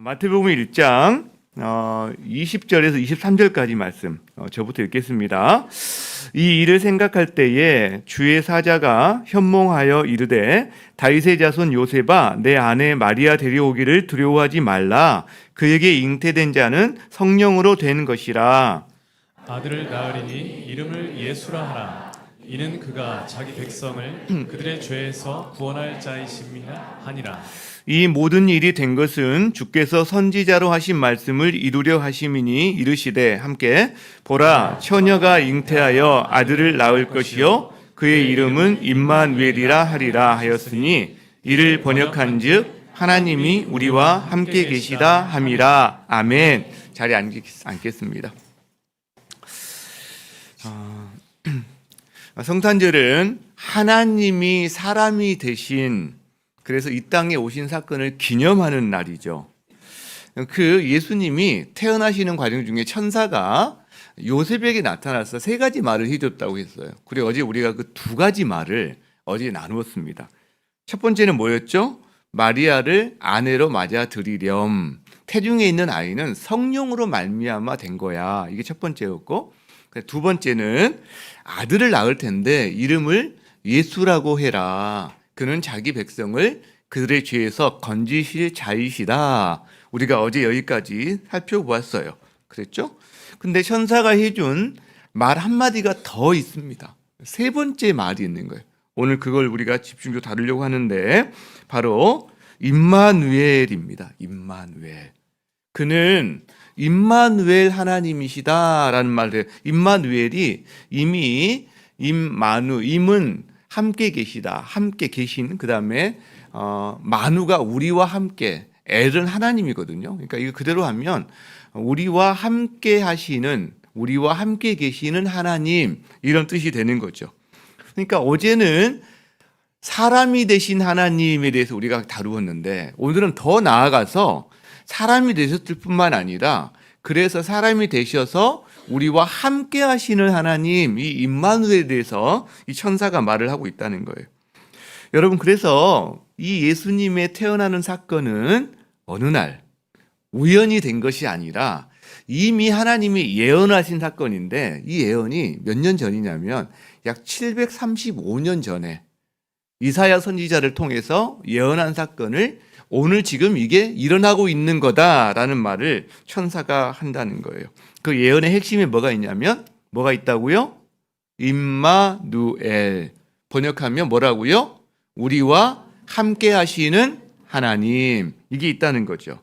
마태복음 1장 20절에서 23절까지 말씀 저부터 읽겠습니다. 이 일을 생각할 때에 주의 사자가 현몽하여 이르되 다윗의 자손 요셉아 내 아내 마리아 데려오기를 두려워하지 말라. 그에게 잉태된 자는 성령으로 된 것이라. 아들을 낳으리니 이름을 예수라 하라. 이는 그가 자기 백성을 그들의 죄에서 구원할 자이심이라 하니라. 이 모든 일이 된 것은 주께서 선지자로 하신 말씀을 이루려 하심이니 이르시되 함께 보라 처녀가 잉태하여 아들을 낳을 것이요 그의 이름은 임마누엘이라 하리라 하였으니 이를 번역한즉 하나님이 우리와 함께 계시다 함이라. 아멘. 자리에 앉겠습니다. 성탄절은 하나님이 사람이 되신, 그래서 이 땅에 오신 사건을 기념하는 날이죠. 그 예수님이 태어나시는 과정 중에 천사가 요셉에게 나타나서 세 가지 말을 해줬다고 했어요. 그리고 어제 우리가 그 두 가지 말을 어제 나누었습니다. 첫 번째는 뭐였죠? 마리아를 아내로 맞아들이렴. 태중에 있는 아이는 성령으로 말미암아 된 거야. 이게 첫 번째였고, 두 번째는 아들을 낳을 텐데 이름을 예수라고 해라. 그는 자기 백성을 그들의 죄에서 건지실 자이시다. 우리가 어제 여기까지 살펴보았어요. 그랬죠? 근데 천사가 해준 말 한마디가 더 있습니다. 세 번째 말이 있는 거예요. 오늘 그걸 우리가 집중적으로 다루려고 하는데 바로 임마누엘입니다. 임마누엘. 그는 임마누엘 하나님이시다라는 말을 해요. 임마누엘이 이미 임은 함께 계시다, 함께 계신, 그 다음에 마누가 우리와 함께, 엘은 하나님이거든요. 그러니까 이거 그대로 하면 우리와 함께 하시는, 우리와 함께 계시는 하나님, 이런 뜻이 되는 거죠. 그러니까 어제는 사람이 되신 하나님에 대해서 우리가 다루었는데 오늘은 더 나아가서 사람이 되셨을 뿐만 아니라 그래서 사람이 되셔서 우리와 함께 하시는 하나님, 이 임마누엘에 대해서 이 천사가 말을 하고 있다는 거예요. 여러분, 그래서 이 예수님의 태어나는 사건은 어느 날 우연히 된 것이 아니라 이미 하나님이 예언하신 사건인데, 이 예언이 몇 년 전이냐면 약 735년 전에 이사야 선지자를 통해서 예언한 사건을 오늘 지금 이게 일어나고 있는 거다라는 말을 천사가 한다는 거예요. 그 예언의 핵심에 뭐가 있냐면, 뭐가 있다고요? 임마누엘. 번역하면 뭐라고요? 우리와 함께 하시는 하나님. 이게 있다는 거죠.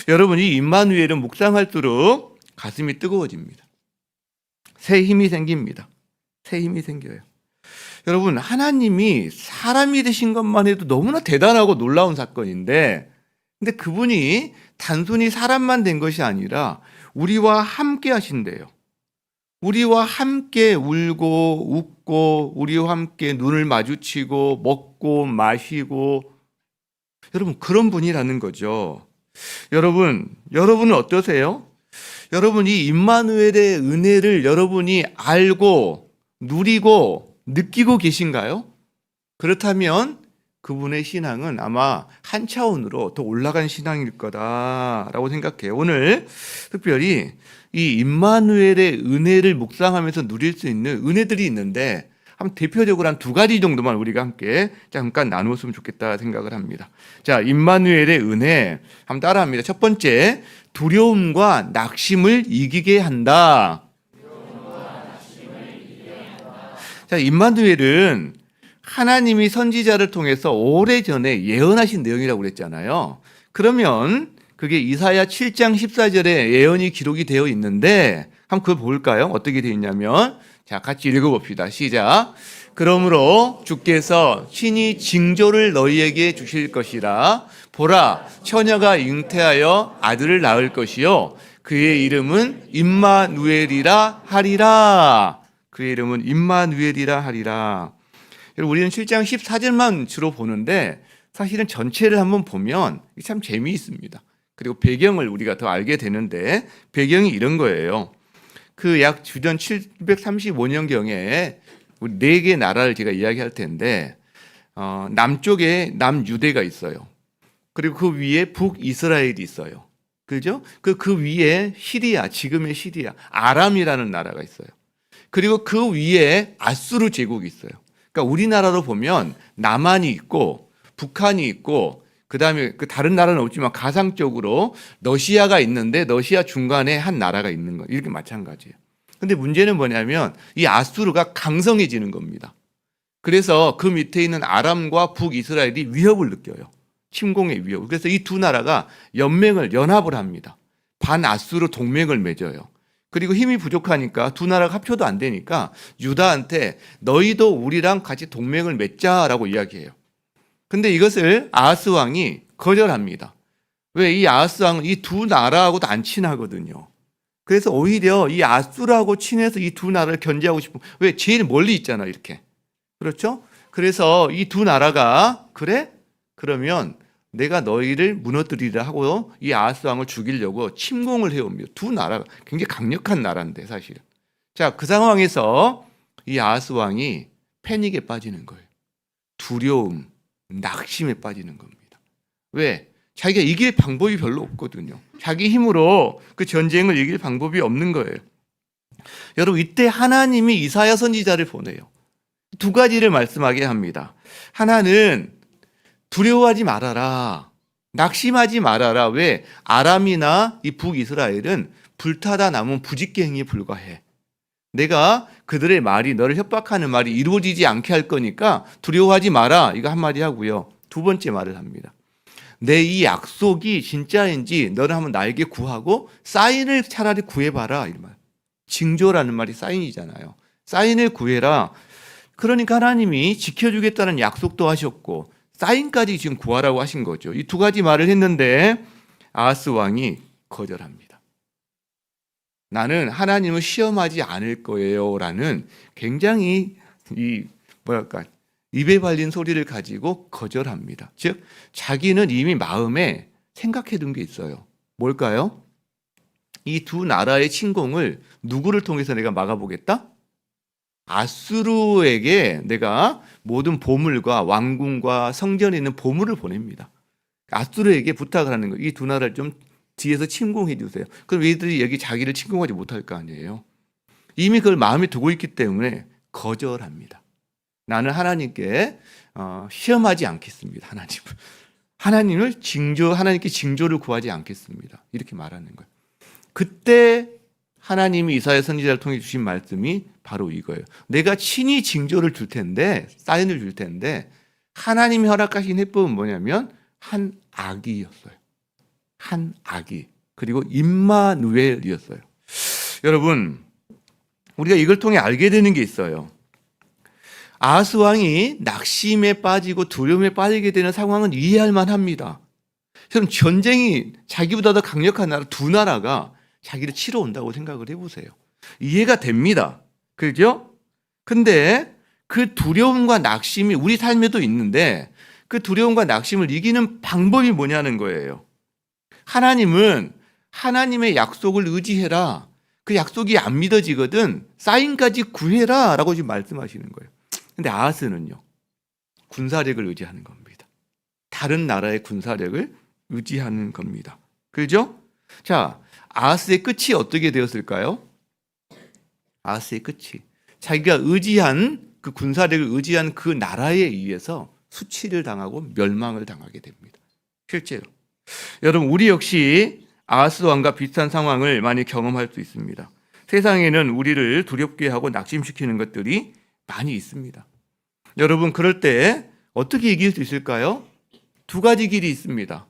여러분, 이 임마누엘은 묵상할수록 가슴이 뜨거워집니다. 새 힘이 생깁니다. 새 힘이 생겨요. 여러분, 하나님이 사람이 되신 것만 해도 너무나 대단하고 놀라운 사건인데, 근데 그분이 단순히 사람만 된 것이 아니라 우리와 함께 하신대요. 우리와 함께 울고 웃고 우리와 함께 눈을 마주치고 먹고 마시고, 여러분, 그런 분이라는 거죠. 여러분은 어떠세요? 여러분이 임마누엘의 은혜를 여러분이 알고 누리고 느끼고 계신가요? 그렇다면 그분의 신앙은 아마 한 차원으로 더 올라간 신앙일 거다라고 생각해요. 오늘 특별히 이 임마누엘의 은혜를 묵상하면서 누릴 수 있는 은혜들이 있는데, 한 대표적으로 한 두 가지 정도만 우리가 함께 잠깐 나누었으면 좋겠다 생각을 합니다. 자, 임마누엘의 은혜 한번 따라합니다. 첫 번째, 두려움과 낙심을 이기게 한다. 자, 임마누엘은 하나님이 선지자를 통해서 오래전에 예언하신 내용이라고 그랬잖아요. 그러면 그게 이사야 7장 14절에 예언이 기록이 되어 있는데 한번 그걸 볼까요? 어떻게 되어 있냐면, 자, 같이 읽어봅시다. 시작. 그러므로 주께서 친히 징조를 너희에게 주실 것이라. 보라, 처녀가 잉태하여 아들을 낳을 것이요 그의 이름은 임마누엘이라 하리라. 그의 이름은 임마누엘이라 하리라. 우리는 7장 14절만 주로 보는데 사실은 전체를 한번 보면 참 재미있습니다. 그리고 배경을 우리가 더 알게 되는데, 배경이 이런 거예요. 그 약 주전 735년경에 우리 네 개 나라를 제가 이야기할 텐데, 남쪽에 남유대가 있어요. 그리고 그 위에 북이스라엘이 있어요. 그죠? 그 위에 시리아, 지금의 시리아, 아람이라는 나라가 있어요. 그리고 그 위에 아수르 제국이 있어요. 그러니까 우리나라로 보면 남한이 있고 북한이 있고 그다음에 그 다른 나라는 없지만 가상적으로 러시아가 있는데 러시아 중간에 한 나라가 있는 거 이렇게 마찬가지예요. 근데 문제는 뭐냐면 이 아수르가 강성해지는 겁니다. 그래서 그 밑에 있는 아람과 북이스라엘이 위협을 느껴요. 침공의 위협. 그래서 이 두 나라가 연합을 합니다. 반아수르 동맹을 맺어요. 그리고 힘이 부족하니까 두 나라가 합쳐도 안 되니까 유다한테 너희도 우리랑 같이 동맹을 맺자라고 이야기해요. 근데 이것을 아하스 왕이 거절합니다. 왜? 이 아하스 왕은 이 두 나라하고도 안 친하거든요. 그래서 오히려 이 아수르하고 친해서 이 두 나라를 견제하고 싶은, 왜? 제일 멀리 있잖아, 이렇게. 그렇죠? 그래서 이 두 나라가 그래? 그러면 내가 너희를 무너뜨리라 하고 이 아하스 왕을 죽이려고 침공을 해옵니다. 두 나라가 굉장히 강력한 나라인데 사실은. 자, 그 상황에서 이 아하스 왕이 패닉에 빠지는 거예요. 두려움, 낙심에 빠지는 겁니다. 왜? 자기가 이길 방법이 별로 없거든요. 자기 힘으로 그 전쟁을 이길 방법이 없는 거예요. 여러분, 이때 하나님이 이사야 선지자를 보내요. 두 가지를 말씀하게 합니다. 하나는 두려워하지 말아라. 낙심하지 말아라. 왜? 아람이나 이 북이스라엘은 불타다 남은 부직갱이에 불과해. 내가 그들의 말이, 너를 협박하는 말이 이루어지지 않게 할 거니까 두려워하지 마라. 이거 한마디 하고요. 두 번째 말을 합니다. 내 이 약속이 진짜인지 너는 한번 나에게 구하고 사인을 차라리 구해봐라. 이 말. 징조라는 말이 사인이잖아요. 사인을 구해라. 그러니까 하나님이 지켜주겠다는 약속도 하셨고 사인까지 지금 구하라고 하신 거죠. 이 두 가지 말을 했는데 아하스 왕이 거절합니다. 나는 하나님을 시험하지 않을 거예요라는 굉장히 입에 발린 소리를 가지고 거절합니다. 즉 자기는 이미 마음에 생각해둔 게 있어요. 뭘까요? 이 두 나라의 침공을 누구를 통해서 내가 막아보겠다? 아수르에게 내가 모든 보물과 왕궁과 성전에 있는 보물을 보냅니다. 아수르에게 부탁을 하는 거예요. 이 두 나라를 좀 뒤에서 침공해 주세요. 그럼 얘들이 여기 자기를 침공하지 못할 거 아니에요. 이미 그걸 마음에 두고 있기 때문에 거절합니다. 나는 하나님께 시험하지 않겠습니다. 하나님께 징조를 구하지 않겠습니다. 이렇게 말하는 거예요. 그때 하나님이 이사야 선지자를 통해 주신 말씀이 바로 이거예요. 내가 친히 징조를 줄 텐데, 사인을 줄 텐데, 하나님이 허락하신 해법은 뭐냐면 한 아기였어요. 한 아기. 그리고 임마누엘이었어요. 여러분, 우리가 이걸 통해 알게 되는 게 있어요. 아하스 왕이 낙심에 빠지고 두려움에 빠지게 되는 상황은 이해할 만합니다. 여러분, 전쟁이 자기보다 더 강력한 나라 두 나라가 자기를 치러 온다고 생각을 해보세요. 이해가 됩니다. 그죠? 근데 그 두려움과 낙심이 우리 삶에도 있는데 그 두려움과 낙심을 이기는 방법이 뭐냐는 거예요. 하나님은 하나님의 약속을 의지해라. 그 약속이 안 믿어지거든 사인까지 구해라 라고 지금 말씀하시는 거예요. 근데 아하스는요, 군사력을 의지하는 겁니다. 다른 나라의 군사력을 의지하는 겁니다. 그죠? 자, 아하스의 끝이 어떻게 되었을까요? 아하스의 끝이 자기가 의지한 그 군사력을 의지한 그 나라에 의해서 수치를 당하고 멸망을 당하게 됩니다. 실제로. 여러분, 우리 역시 아하스 왕과 비슷한 상황을 많이 경험할 수 있습니다. 세상에는 우리를 두렵게 하고 낙심시키는 것들이 많이 있습니다. 여러분, 그럴 때 어떻게 이길 수 있을까요? 두 가지 길이 있습니다.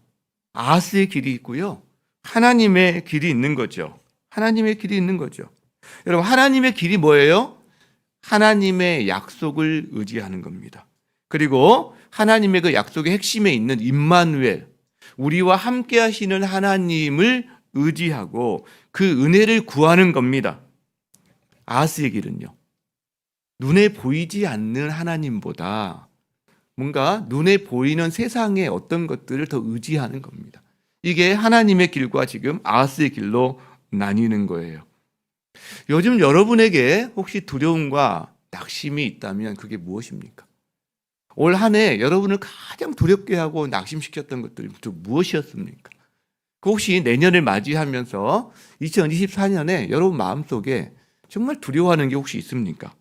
아하스의 길이 있고요. 하나님의 길이 있는 거죠. 하나님의 길이 있는 거죠. 여러분, 하나님의 길이 뭐예요? 하나님의 약속을 의지하는 겁니다. 그리고 하나님의 그 약속의 핵심에 있는 임마누엘, 우리와 함께 하시는 하나님을 의지하고 그 은혜를 구하는 겁니다. 아하스의 길은요, 눈에 보이지 않는 하나님보다 뭔가 눈에 보이는 세상의 어떤 것들을 더 의지하는 겁니다. 이게 하나님의 길과 지금 아하스의 길로 나뉘는 거예요. 요즘 여러분에게 혹시 두려움과 낙심이 있다면 그게 무엇입니까? 올 한 해 여러분을 가장 두렵게 하고 낙심시켰던 것들이 무엇이었습니까? 그 혹시 내년을 맞이하면서 2024년에 여러분 마음속에 정말 두려워하는 게 혹시 있습니까?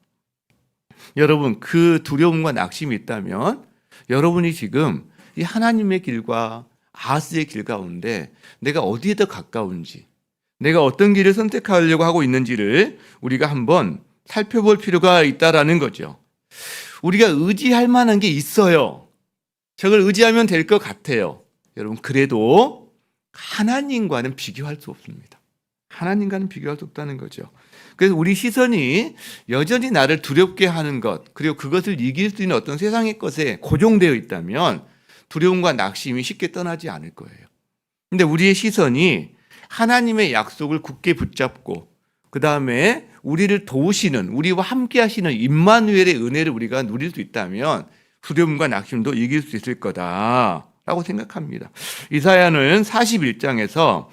여러분 그 두려움과 낙심이 있다면 여러분이 지금 이 하나님의 길과 아하스의 길 가운데 내가 어디에 더 가까운지, 내가 어떤 길을 선택하려고 하고 있는지를 우리가 한번 살펴볼 필요가 있다라는 거죠. 우리가 의지할 만한 게 있어요. 저걸 의지하면 될 것 같아요. 여러분 그래도 하나님과는 비교할 수 없습니다. 하나님과는 비교할 수 없다는 거죠. 그래서 우리 시선이 여전히 나를 두렵게 하는 것, 그리고 그것을 이길 수 있는 어떤 세상의 것에 고정되어 있다면 두려움과 낙심이 쉽게 떠나지 않을 거예요. 근데 우리의 시선이 하나님의 약속을 굳게 붙잡고 그 다음에 우리를 도우시는, 우리와 함께 하시는 임마누엘의 은혜를 우리가 누릴 수 있다면 두려움과 낙심도 이길 수 있을 거다라고 생각합니다. 이사야는 41장에서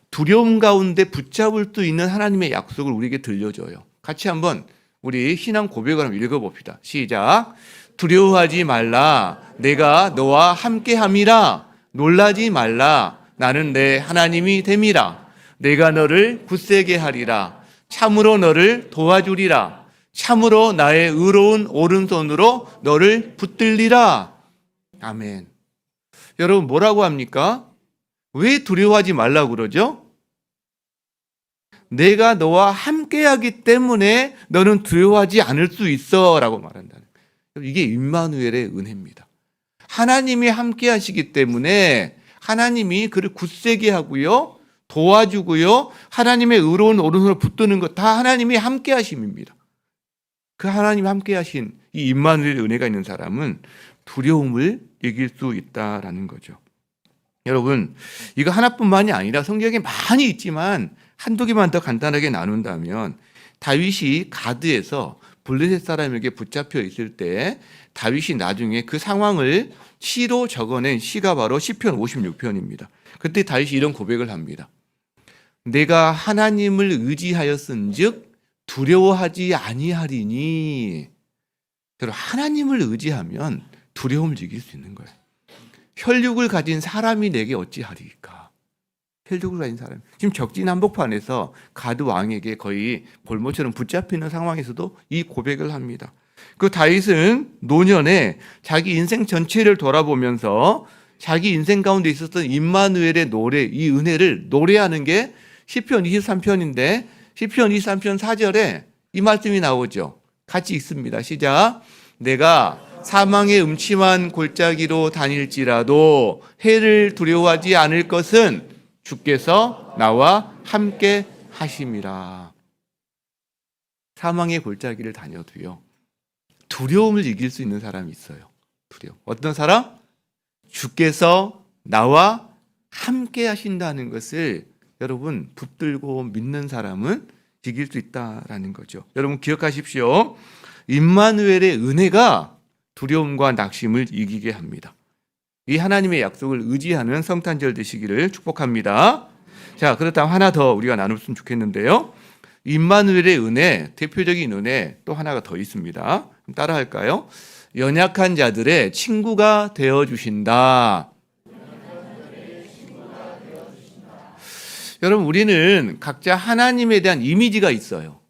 두려움 가운데 붙잡을 수 있는 하나님의 약속을 우리에게 들려줘요. 같이 한번 우리 신앙 고백을 한번 읽어봅시다. 시작. 두려워하지 말라. 내가 너와 함께함이라. 놀라지 말라. 나는 내 하나님이 됨이라. 내가 너를 굳세게 하리라. 참으로 너를 도와주리라. 참으로 나의 의로운 오른손으로 너를 붙들리라. 아멘. 여러분 뭐라고 합니까? 왜 두려워하지 말라고 그러죠? 내가 너와 함께하기 때문에 너는 두려워하지 않을 수 있어 라고 말한다는 거예요. 이게 임마누엘의 은혜입니다. 하나님이 함께하시기 때문에 하나님이 그를 굳세게 하고요, 도와주고요, 하나님의 의로운 오른손을 붙드는 것 다 하나님이 함께하심입니다. 그 하나님이 함께하신 이 임마누엘의 은혜가 있는 사람은 두려움을 이길 수 있다라는 거죠. 여러분 이거 하나뿐만이 아니라 성경에 많이 있지만 한두 개만 더 간단하게 나눈다면 다윗이 가드에서 블레셋 사람에게 붙잡혀 있을 때 다윗이 나중에 그 상황을 시로 적어낸 시가 바로 시편 56편입니다. 그때 다윗이 이런 고백을 합니다. 내가 하나님을 의지하였은즉 두려워하지 아니하리니. 여러분 하나님을 의지하면 두려움을 이길 수 있는 거예요. 혈육을 가진 사람이 내게 어찌하리까. 혈육을 가진 사람. 지금 적진 한복판에서 가드 왕에게 거의 볼모처럼 붙잡히는 상황에서도 이 고백을 합니다. 그 다윗은 노년에 자기 인생 전체를 돌아보면서 자기 인생 가운데 있었던 임마누엘의 노래, 이 은혜를 노래하는 게 시편 23편인데 시편 23편 4절에 이 말씀이 나오죠. 같이 읽습니다. 시작. 내가 사망의 음침한 골짜기로 다닐지라도 해를 두려워하지 않을 것은 주께서 나와 함께 하심이라. 사망의 골짜기를 다녀도요, 두려움을 이길 수 있는 사람이 있어요. 두려움. 어떤 사람? 주께서 나와 함께 하신다는 것을 여러분 붙들고 믿는 사람은 이길 수 있다라는 거죠. 여러분 기억하십시오. 임마누엘의 은혜가 두려움과 낙심을 이기게 합니다. 이 하나님의 약속을 의지하는 성탄절 되시기를 축복합니다. 자, 그렇다면 하나 더 우리가 나눴으면 좋겠는데요. 임마누엘의 은혜, 대표적인 은혜 또 하나가 더 있습니다. 따라 할까요? 연약한 자들의 친구가 되어 주신다. 여러분 우리는 각자 하나님에 대한 이미지가 있어요.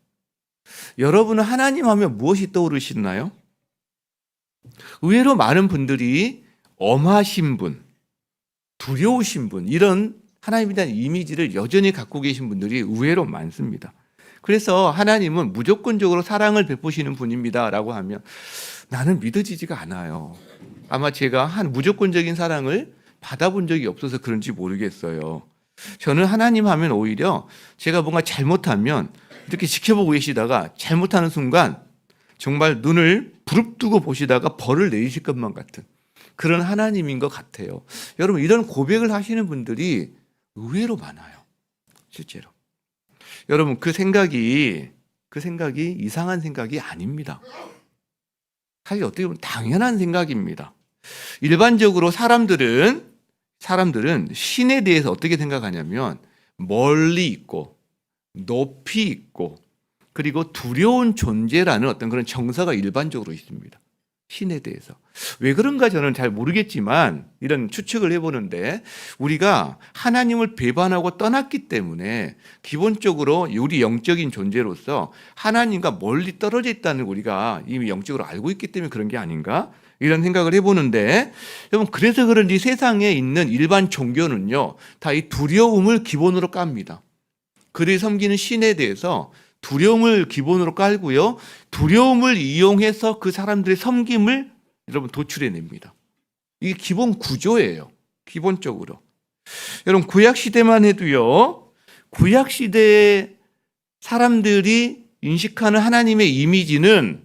여러분은 하나님 하면 무엇이 떠오르시나요? 의외로 많은 분들이 엄하신 분, 두려우신 분, 이런 하나님에 대한 이미지를 여전히 갖고 계신 분들이 의외로 많습니다. 그래서 하나님은 무조건적으로 사랑을 베푸시는 분입니다 라고 하면 나는 믿어지지가 않아요. 아마 제가 한 무조건적인 사랑을 받아본 적이 없어서 그런지 모르겠어요. 저는 하나님 하면 오히려 제가 뭔가 잘못하면 이렇게 지켜보고 계시다가 잘못하는 순간 정말 눈을 부릅뜨고 보시다가 벌을 내리실 것만 같은 그런 하나님인 것 같아요. 여러분 이런 고백을 하시는 분들이 의외로 많아요. 실제로. 여러분 그 생각이 이상한 생각이 아닙니다. 사실 어떻게 보면 당연한 생각입니다. 일반적으로 사람들은 신에 대해서 어떻게 생각하냐면 멀리 있고 높이 있고 그리고 두려운 존재라는 어떤 그런 정서가 일반적으로 있습니다. 신에 대해서. 왜 그런가 저는 잘 모르겠지만 이런 추측을 해보는데, 우리가 하나님을 배반하고 떠났기 때문에 기본적으로 우리 영적인 존재로서 하나님과 멀리 떨어져 있다는 걸 우리가 이미 영적으로 알고 있기 때문에 그런 게 아닌가, 이런 생각을 해보는데, 여러분 그래서 그런지 세상에 있는 일반 종교는요 다 이 두려움을 기본으로 깝니다. 그들이 섬기는 신에 대해서 두려움을 기본으로 깔고요, 두려움을 이용해서 그 사람들의 섬김을 여러분 도출해냅니다. 이게 기본 구조예요. 기본적으로. 여러분 구약 시대만 해도요, 구약 시대의 사람들이 인식하는 하나님의 이미지는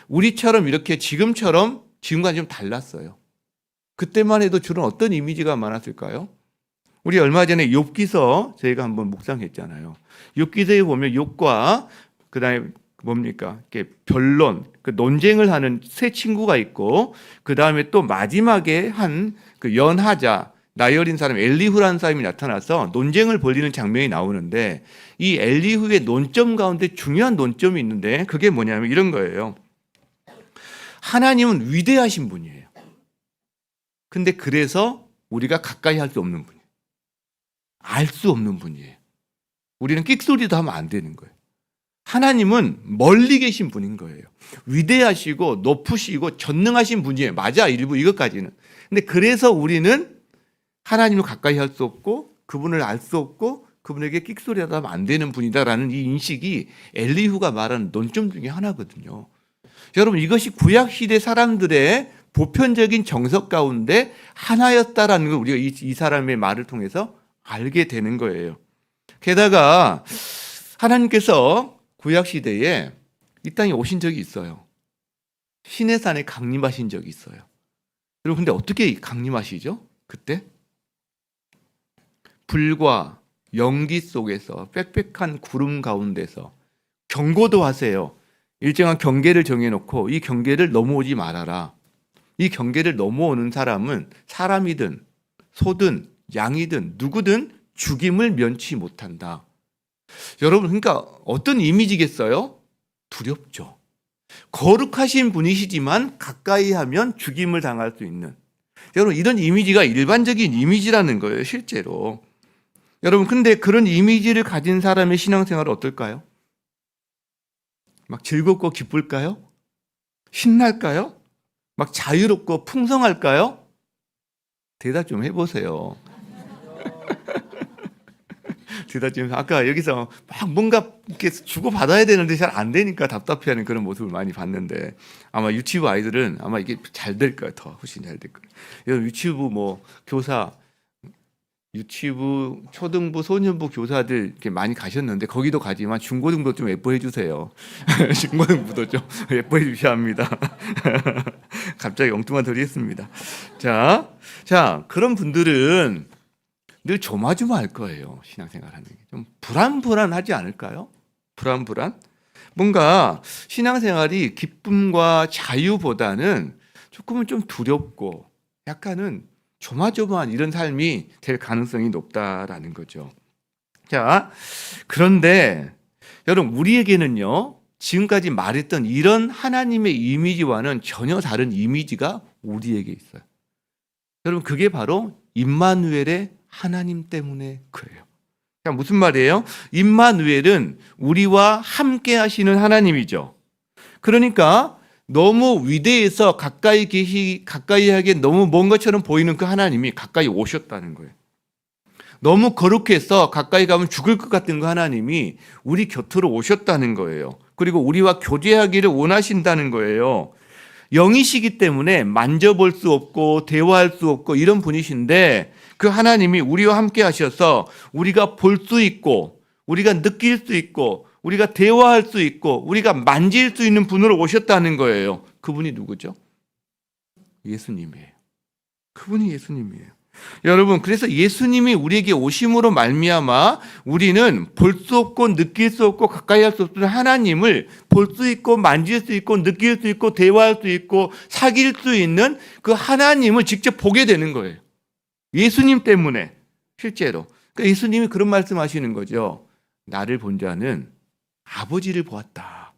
우리처럼 이렇게 지금과 좀 달랐어요. 그때만 해도 주로 어떤 이미지가 많았을까요? 우리 얼마 전에 욥기서 저희가 한번 묵상했잖아요. 욥기서에 보면 욥과 그다음에 뭡니까? 이렇게 변론, 그 논쟁을 하는 세 친구가 있고, 그다음에 또 마지막에 한 그 연하자, 나이 어린 사람 엘리후라는 사람이 나타나서 논쟁을 벌이는 장면이 나오는데, 이 엘리후의 논점 가운데 중요한 논점이 있는데 그게 뭐냐면 이런 거예요. 하나님은 위대하신 분이에요. 근데 그래서 우리가 가까이 할 수 없는 분이에요. 알 수 없는 분이에요. 우리는 끽소리도 하면 안 되는 거예요. 하나님은 멀리 계신 분인 거예요. 위대하시고 높으시고 전능하신 분이에요. 맞아, 일부 이것까지는. 근데 그래서 우리는 하나님을 가까이 할 수 없고 그분을 알 수 없고 그분에게 끽소리라도 하면 안 되는 분이다라는 이 인식이 엘리후가 말하는 논점 중에 하나거든요. 여러분 이것이 구약시대 사람들의 보편적인 정석 가운데 하나였다라는 걸 우리가 이 사람의 말을 통해서 알게 되는 거예요. 게다가 하나님께서 구약시대에 이 땅에 오신 적이 있어요. 시내산에 강림하신 적이 있어요. 여러분 근데 어떻게 강림하시죠? 그때? 불과 연기 속에서 빽빽한 구름 가운데서 경고도 하세요. 일정한 경계를 정해놓고 이 경계를 넘어오지 말아라. 이 경계를 넘어오는 사람은 사람이든 소든 양이든 누구든 죽임을 면치 못한다. 여러분 그러니까 어떤 이미지겠어요? 두렵죠. 거룩하신 분이시지만 가까이 하면 죽임을 당할 수 있는, 여러분 이런 이미지가 일반적인 이미지라는 거예요. 실제로 여러분 근데 그런 이미지를 가진 사람의 신앙생활은 어떨까요? 막 즐겁고 기쁠까요? 신날까요? 막 자유롭고 풍성할까요? 대답 좀 해보세요. 대답 좀. 아까 여기서 막 뭔가 이렇게 주고받아야 되는데 잘 안 되니까 답답해하는 그런 모습을 많이 봤는데, 아마 유치부 아이들은 아마 이게 잘 될 거예요. 더 훨씬 잘 될 거예요. 여러분 유치부 뭐 교사, 유치부, 초등부, 소년부 교사들 이렇게 많이 가셨는데 거기도 가지만 중고등도 좀 예뻐해 주세요. 중고등부도 좀 예뻐해 주셔야 합니다. 갑자기 엉뚱한 소리 했습니다. 자, 그런 분들은 늘 조마조마할 거예요. 신앙생활하는 게 좀 불안불안하지 않을까요? 불안불안? 뭔가 신앙생활이 기쁨과 자유보다는 조금은 좀 두렵고 약간은 조마조마한 이런 삶이 될 가능성이 높다라는 거죠. 자, 그런데 여러분 우리에게는요 지금까지 말했던 이런 하나님의 이미지와는 전혀 다른 이미지가 우리에게 있어요. 여러분 그게 바로 임마누엘의 하나님 때문에 그래요. 자, 무슨 말이에요? 임마누엘은 우리와 함께 하시는 하나님이죠. 그러니까 너무 위대해서 가까이 하기에 너무 먼 것처럼 보이는 그 하나님이 가까이 오셨다는 거예요. 너무 거룩해서 가까이 가면 죽을 것 같은 그 하나님이 우리 곁으로 오셨다는 거예요. 그리고 우리와 교제하기를 원하신다는 거예요. 영이시기 때문에 만져볼 수 없고 대화할 수 없고 이런 분이신데, 그 하나님이 우리와 함께 하셔서 우리가 볼 수 있고 우리가 느낄 수 있고 우리가 대화할 수 있고 우리가 만질 수 있는 분으로 오셨다는 거예요. 그분이 누구죠? 예수님이에요. 그분이 예수님이에요. 여러분 그래서 예수님이 우리에게 오심으로 말미암아 우리는 볼 수 없고 느낄 수 없고 가까이 할 수 없는 하나님을 볼 수 있고 만질 수 있고 느낄 수 있고 대화할 수 있고 사귈 수 있는 그 하나님을 직접 보게 되는 거예요. 예수님 때문에. 실제로 그러니까 예수님이 그런 말씀하시는 거죠. 나를 본 자는 아버지를 보았다.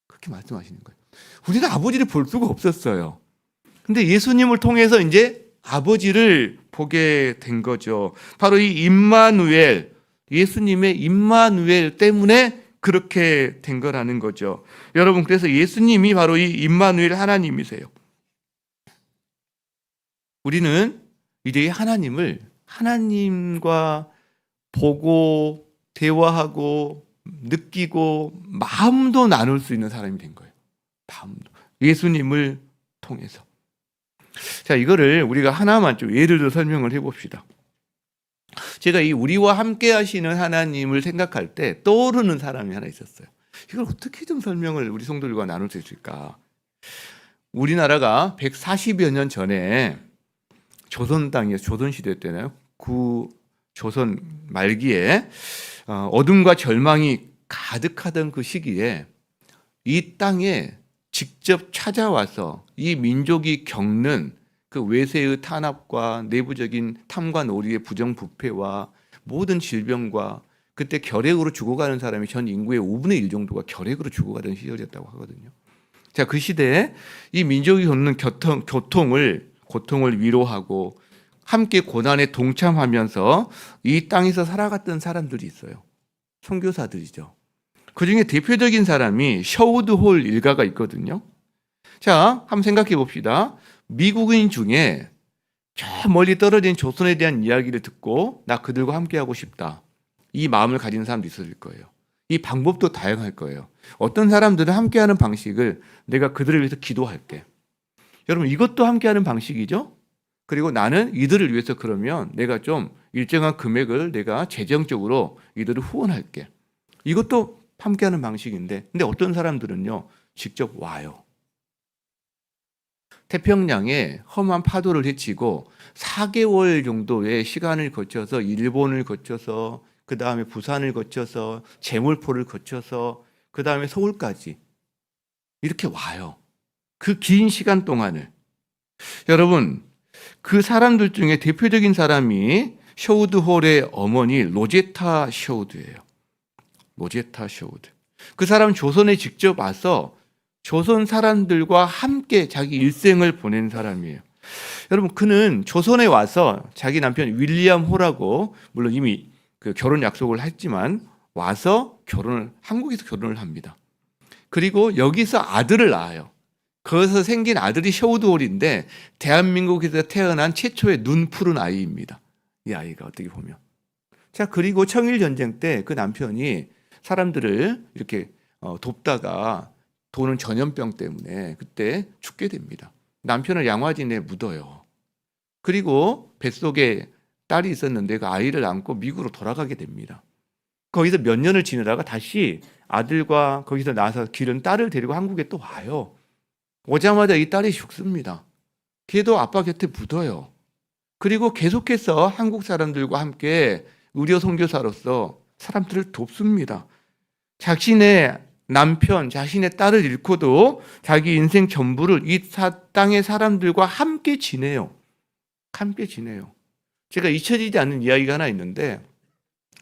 그렇게 말씀하시는 거예요. 우리는 아버지를 볼 수가 없었어요. 근데 예수님을 통해서 이제 아버지를 보게 된 거죠. 바로 이 임마누엘, 예수님의 임마누엘 때문에 그렇게 된 거라는 거죠. 여러분, 그래서 예수님이 바로 이 임마누엘 하나님이세요. 우리는 이제 이 하나님을 하나님과 보고 대화하고 느끼고 마음도 나눌 수 있는 사람이 된 거예요. 마음도. 예수님을 통해서. 자, 이거를 우리가 하나만 좀 예를 들어 설명을 해봅시다. 제가 이 우리와 함께 하시는 하나님을 생각할 때 떠오르는 사람이 하나 있었어요. 이걸 어떻게 좀 설명을 우리 성도들과 나눌 수 있을까? 우리나라가 140여 년 전에 조선 땅이었어요. 조선시대 때나요? 조선 말기에 어둠과 절망이 가득하던 그 시기에 이 땅에 직접 찾아와서 이 민족이 겪는 그 외세의 탄압과 내부적인 탐과 놀이의 부정부패와 모든 질병과 그때 결핵으로 죽어가는 사람이 전 인구의 5분의 1 정도가 결핵으로 죽어가던 시절이었다고 하거든요. 자, 그 시대에 이 민족이 겪는 고통을 위로하고 함께 고난에 동참하면서 이 땅에서 살아갔던 사람들이 있어요. 선교사들이죠. 그중에 대표적인 사람이 셔우드 홀 일가가 있거든요. 자, 한번 생각해 봅시다. 미국인 중에 저 멀리 떨어진 조선에 대한 이야기를 듣고 나 그들과 함께하고 싶다. 이 마음을 가진 사람도 있을 거예요. 이 방법도 다양할 거예요. 어떤 사람들은 함께하는 방식을 내가 그들을 위해서 기도할게. 여러분, 이것도 함께하는 방식이죠. 그리고 나는 이들을 위해서 그러면 내가 좀 일정한 금액을 내가 재정적으로 이들을 후원할게. 이것도 함께하는 방식인데, 근데 어떤 사람들은요 직접 와요. 태평양에 험한 파도를 헤치고 4개월 정도의 시간을 거쳐서 일본을 거쳐서 그 다음에 부산을 거쳐서 제물포를 거쳐서 그 다음에 서울까지 이렇게 와요. 그 긴 시간 동안을. 여러분, 그 사람들 중에 대표적인 사람이 셔우드 홀의 어머니 로제타 셔우드예요. 로제타 셔우드. 그 사람은 조선에 직접 와서 조선 사람들과 함께 자기 일생을 보낸 사람이에요. 여러분, 그는 조선에 와서 자기 남편 윌리엄 홀하고 물론 이미 그 결혼 약속을 했지만 와서 한국에서 결혼을 합니다. 그리고 여기서 아들을 낳아요. 거기서 생긴 아들이 셔우드 홀인데 대한민국에서 태어난 최초의 눈 푸른 아이입니다. 이 아이가 어떻게 보면. 자, 그리고 청일전쟁 때 그 남편이 사람들을 이렇게 돕다가 도는 전염병 때문에 그때 죽게 됩니다. 남편을 양화진에 묻어요. 그리고 뱃속에 딸이 있었는데 그 아이를 안고 미국으로 돌아가게 됩니다. 거기서 몇 년을 지내다가 다시 아들과 거기서 나서 기른 딸을 데리고 한국에 또 와요. 오자마자 이 딸이 죽습니다. 걔도 아빠 곁에 묻어요. 그리고 계속해서 한국 사람들과 함께 의료 선교사로서 사람들을 돕습니다. 자신의 남편, 자신의 딸을 잃고도 자기 인생 전부를 이 땅의 사람들과 함께 지내요. 함께 지내요. 제가 잊혀지지 않는 이야기가 하나 있는데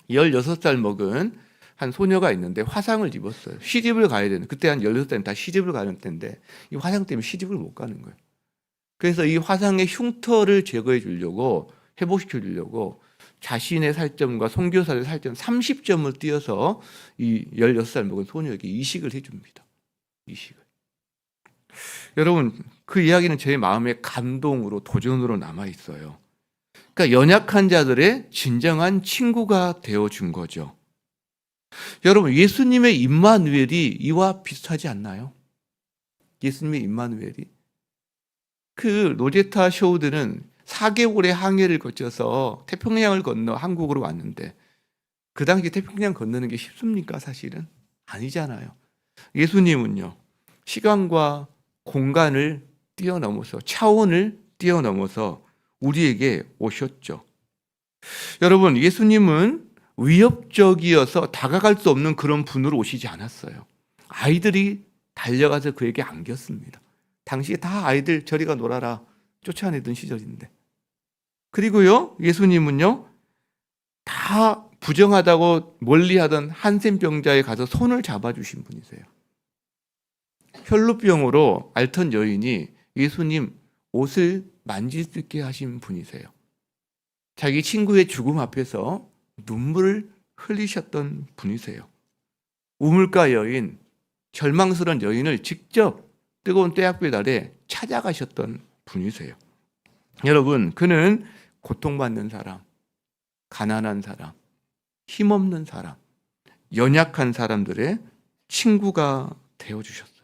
16살 먹은 한 소녀가 있는데 화상을 입었어요. 시집을 가야 되는, 그때 한 16살이면 다 시집을 가는 때인데 이 화상 때문에 시집을 못 가는 거예요. 그래서 이 화상의 흉터를 제거해 주려고, 회복시켜 주려고 자신의 살점과 선교사의 살점 30점을 띄어서 이 16살 먹은 소녀에게 이식을 해줍니다. 이식을. 여러분, 그 이야기는 제 마음에 감동으로, 도전으로 남아있어요. 그러니까 연약한 자들의 진정한 친구가 되어준 거죠. 여러분, 예수님의 임마누엘이 이와 비슷하지 않나요? 예수님의 임마누엘이. 그 로제타 셔우드는 4개월의 항해를 거쳐서 태평양을 건너 한국으로 왔는데 그 당시 태평양 건너는 게 쉽습니까? 사실은 아니잖아요. 예수님은요, 시간과 공간을 뛰어넘어서, 차원을 뛰어넘어서 우리에게 오셨죠. 여러분, 예수님은 위협적이어서 다가갈 수 없는 그런 분으로 오시지 않았어요. 아이들이 달려가서 그에게 안겼습니다. 당시에 다 아이들 저리 가 놀아라 쫓아내던 시절인데. 그리고요, 예수님은요, 다 부정하다고 멀리하던 한센병자에 가서 손을 잡아주신 분이세요. 혈루병으로 앓던 여인이 예수님 옷을 만질 수 있게 하신 분이세요. 자기 친구의 죽음 앞에서 눈물을 흘리셨던 분이세요. 우물가 여인, 절망스러운 여인을 직접 뜨거운 떼약볕 아래 찾아가셨던 분이세요. 여러분, 그는 고통받는 사람, 가난한 사람, 힘없는 사람, 연약한 사람들의 친구가 되어주셨어요.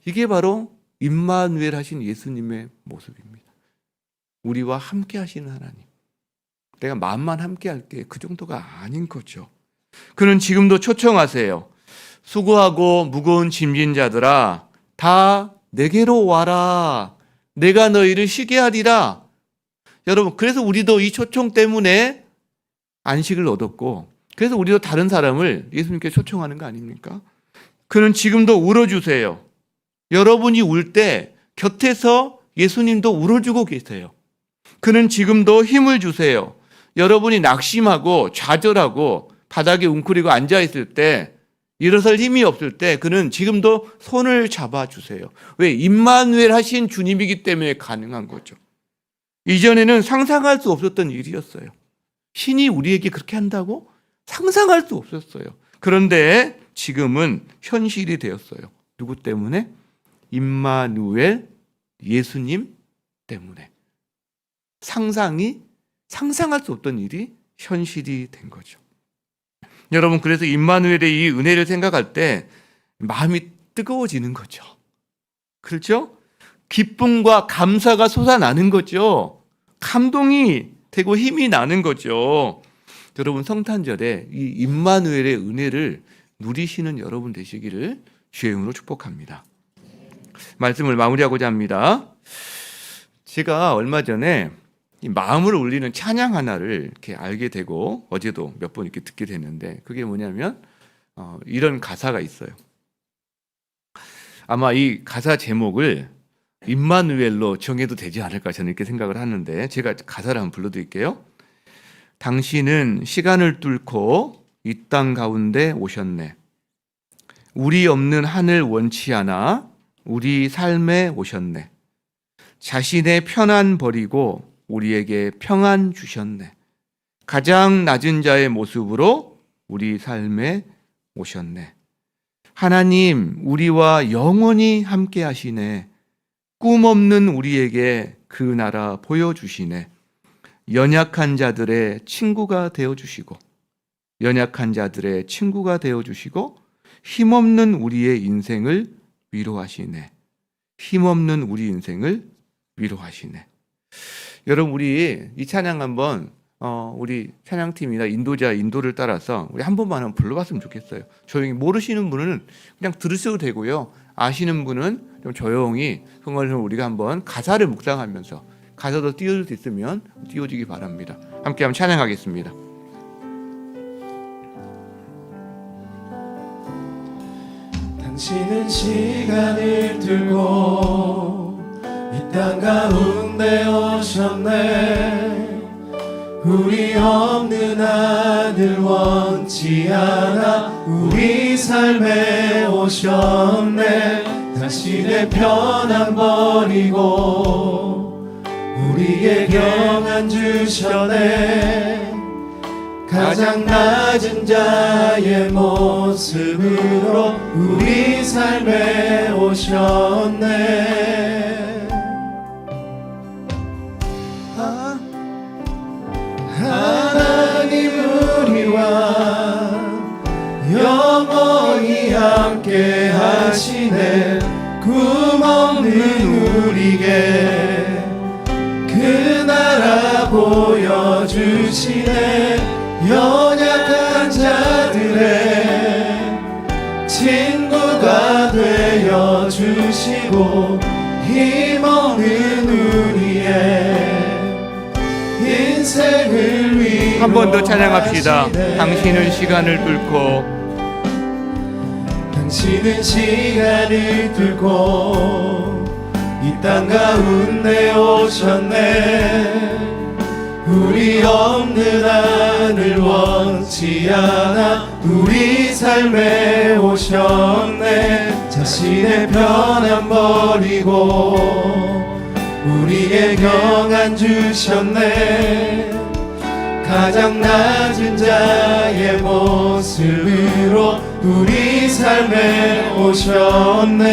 이게 바로 임마누엘 하신 예수님의 모습입니다. 우리와 함께 하시는 하나님. 내가 마음만 함께 할게, 그 정도가 아닌 거죠. 그는 지금도 초청하세요. 수고하고 무거운 짐진 자들아, 다 내게로 와라. 내가 너희를 쉬게 하리라. 여러분, 그래서 우리도 이 초청 때문에 안식을 얻었고, 그래서 우리도 다른 사람을 예수님께 초청하는 거 아닙니까? 그는 지금도 울어주세요. 여러분이 울 때 곁에서 예수님도 울어주고 계세요. 그는 지금도 힘을 주세요. 여러분이 낙심하고 좌절하고 바닥에 웅크리고 앉아있을 때, 일어설 힘이 없을 때 그는 지금도 손을 잡아주세요. 왜? 임마누엘 하신 주님이기 때문에 가능한 거죠. 이전에는 상상할 수 없었던 일이었어요. 신이 우리에게 그렇게 한다고? 상상할 수 없었어요. 그런데 지금은 현실이 되었어요. 누구 때문에? 임마누엘 예수님 때문에. 상상할 수 없던 일이 현실이 된 거죠. 여러분, 그래서 임마누엘의 이 은혜를 생각할 때 마음이 뜨거워지는 거죠. 그렇죠? 기쁨과 감사가 솟아나는 거죠. 감동이 되고 힘이 나는 거죠. 여러분, 성탄절에 이 임마누엘의 은혜를 누리시는 여러분 되시기를 주의 이름으로 축복합니다. 말씀을 마무리하고자 합니다. 제가 얼마 전에 이 마음을 울리는 찬양 하나를 이렇게 알게 되고 어제도 몇 번 이렇게 듣게 됐는데, 그게 뭐냐면 이런 가사가 있어요. 아마 이 가사 제목을 임마누엘로 정해도 되지 않을까 저는 이렇게 생각을 하는데, 제가 가사를 한번 불러드릴게요. 당신은 시간을 뚫고 이 땅 가운데 오셨네. 우리 없는 하늘 원치 않아 우리 삶에 오셨네. 자신의 편안 버리고 우리에게 평안 주셨네. 가장 낮은 자의 모습으로 우리 삶에 오셨네. 하나님, 우리와 영원히 함께 하시네. 꿈 없는 우리에게 그 나라 보여주시네. 연약한 자들의 친구가 되어주시고, 연약한 자들의 친구가 되어주시고, 힘없는 우리의 인생을 위로하시네. 힘없는 우리 인생을 위로하시네. 여러분, 우리 이 찬양 한번 우리 찬양팀이나 인도를 따라서 우리 한 번만 한번 불러봤으면 좋겠어요. 조용히, 모르시는 분은 그냥 들으셔도 되고요. 아시는 분은 좀 조용히 흥얼흥얼 우리가 한번 가사를 묵상하면서, 가사도 띄워줄 수 있으면 띄워주기 바랍니다. 함께 한번 찬양하겠습니다. 당신은 시간을 뚫고 이 땅 가운데 오셨네. 우리 없는 하늘 원치 않아 우리 삶에 오셨네. 당신의 편안 버리고 우리에게 평안 주셨네. 가장 낮은 자의 모습으로 우리 삶에 오셨네. 하나님, 우리와 영원히 함께 하시네. 꿈 없는 우리에게 그 나라 보여주시네. 연약한 자들의 친구가 되어주시고, 힘없는 우리의 인생을 위로하시네. 한 번 더 찬양합시다. 당신은 시간을 뚫고, 당신은 시간을 뚫고 이 땅 가운데 오셨네. 우리 없는 하늘 원치 않아 우리 삶에 오셨네. 자신의 편안 버리고 우리의 경안 주셨네. 가장 낮은 자의 모습으로 우리 삶에 오셨네.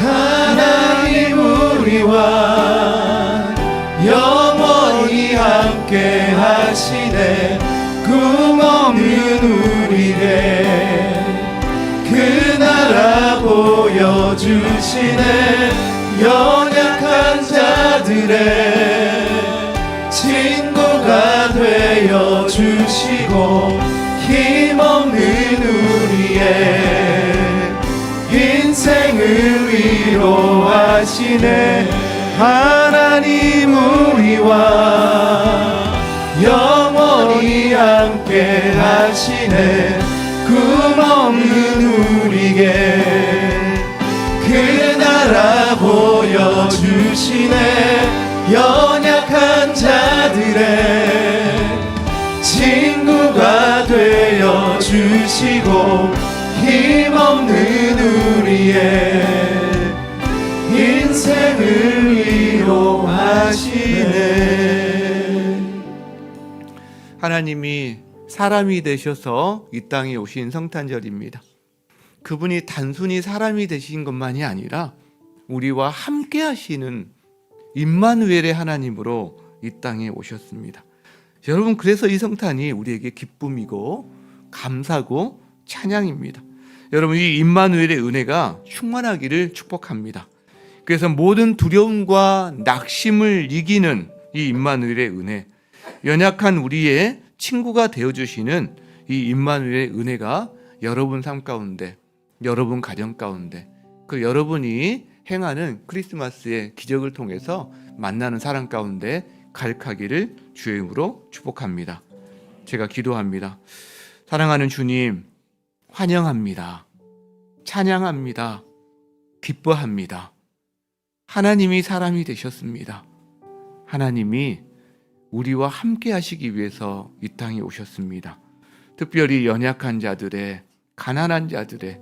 하나님 우리와 영원히 함께 하시네. 꿈없는 우리에게 그 나라 보여주시네. 연약한 자들의 친구가 되어 주시고 힘없는 우리의 인생을 위로하시네. 하나님 우리와 영원히 함께 하시네. 꿈없는 우리에게 그 나라 보여주시네. 연약한 자들의 친구가 되어 주시고 힘없는 우리의 인생을 위로하시네. 하나님이 사람이 되셔서 이 땅에 오신 성탄절입니다. 그분이 단순히 사람이 되신 것만이 아니라 우리와 함께 하시는 임마누엘의 하나님으로 이 땅에 오셨습니다. 여러분, 그래서 이 성탄이 우리에게 기쁨이고 감사고 찬양입니다. 여러분, 이 임마누엘의 은혜가 충만하기를 축복합니다. 그래서 모든 두려움과 낙심을 이기는 이 임마누엘의 은혜, 연약한 우리의 친구가 되어주시는 이 임마누엘의 은혜가 여러분 삶 가운데, 여러분 가정 가운데, 그 여러분이 행하는 크리스마스의 기적을 통해서 만나는 사람 가운데 가득하기를 주의 이름으로 축복합니다. 제가 기도합니다. 사랑하는 주님, 환영합니다. 찬양합니다. 기뻐합니다. 하나님이 사람이 되셨습니다. 하나님이 우리와 함께 하시기 위해서 이 땅에 오셨습니다. 특별히 연약한 자들의, 가난한 자들의,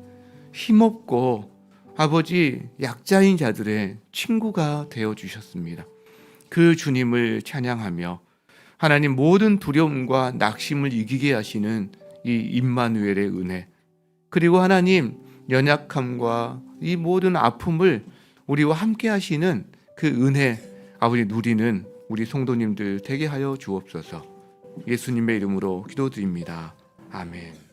힘없고 아버지 약자인 자들의 친구가 되어 주셨습니다. 그 주님을 찬양하며 하나님 모든 두려움과 낙심을 이기게 하시는 이 임마누엘의 은혜, 그리고 하나님 연약함과 이 모든 아픔을 우리와 함께 하시는 그 은혜, 아버지 누리는 우리 성도님들 되게 하여 주옵소서. 예수님의 이름으로 기도드립니다. 아멘.